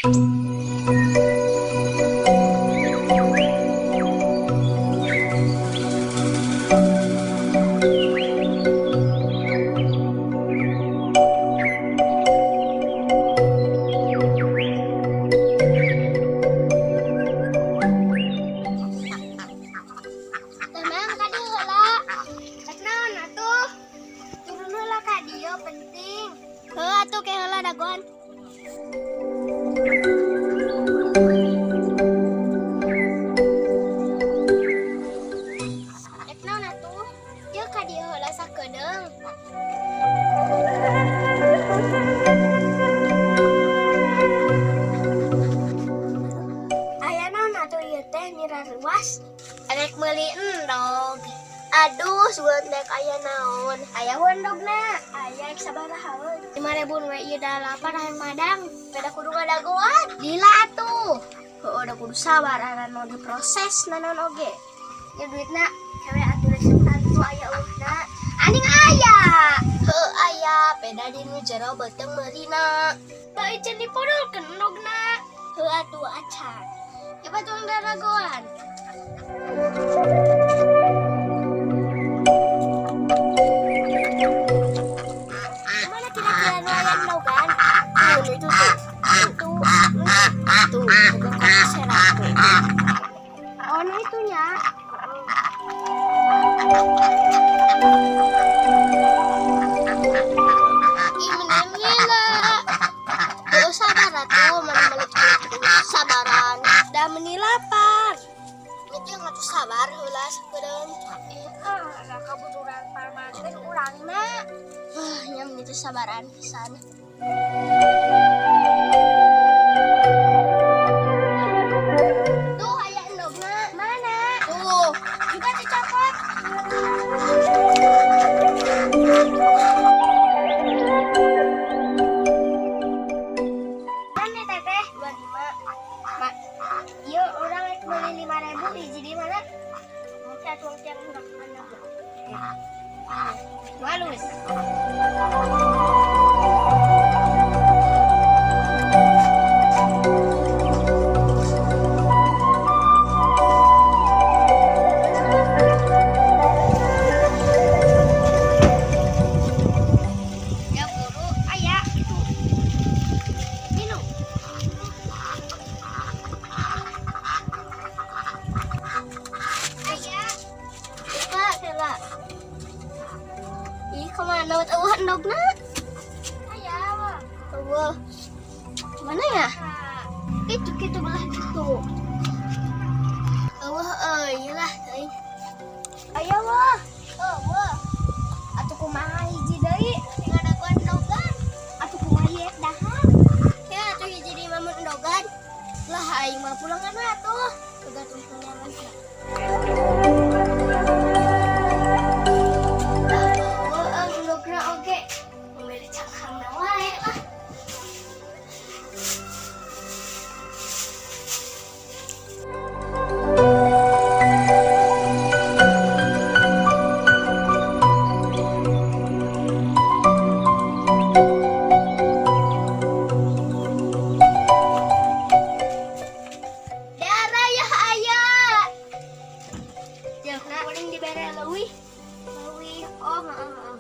Penting. Atuh ke heula dagon. Rek naon atuh? Ieu ka dieu heula sakedeung. Aya naon atuh ieu teh mira ruas? Rek meuli endog. Aduh, sugan dek aya naon? Aya endogna. Aya ek sabaraha euy? 5.000 we ieu da lapar hayang madang. Beda kudu ngadagoan. Lila atuh. Heuh da kudu sabar aran mau diproses nanon oge. Ya duitna cewek atuh rek santu aya eueuhna. Aning aya. Heuh aya, beda di nu jero beuteung meurina. Da ieu dipodolkeun endogna. Heuh atuh acan. Ya batul ngadagoan. Oh, nah itunya. Sabar atuh, mana sabaran. Da meuni lapar. Itu yang atuh sabar heula sakedeung. Da kabuturan parmanten urangna. Nya meuni teh sabaran pisan. Tuh aya endogna. Mana? Tuh, juga dicopot. Mana teteh? 25. Mak, ieu urang rek meuli 5.000 hiji di mana? Mungkin atuh tiang hendak anak. Halus. Ih, kemana endogna? Aya, wah. Wah. Mana ya? Itu kita belah itu. Wah, iyalah, teuing. Aya, wah. Wah. Atuh kumaha hiji deui? Tinggal dagoan endogan. Atuh kumaha ieu dahan? Ya, atuh hiji di mamun endogan. Lah, aing mah pulangan atuh. Udah tuh pulangan.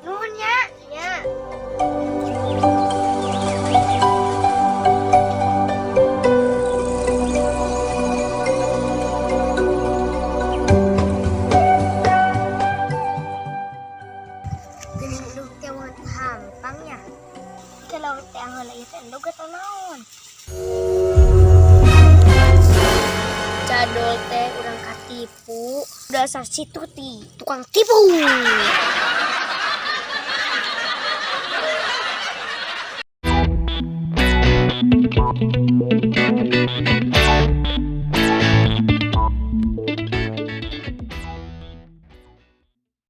Nuhunnya, ya. Geuning endog teh mun hampangnya. Kalau teh heula ieu teh endog atau naon? Jadol teh urang katipu. Dasar si Tuti, tukang tipu.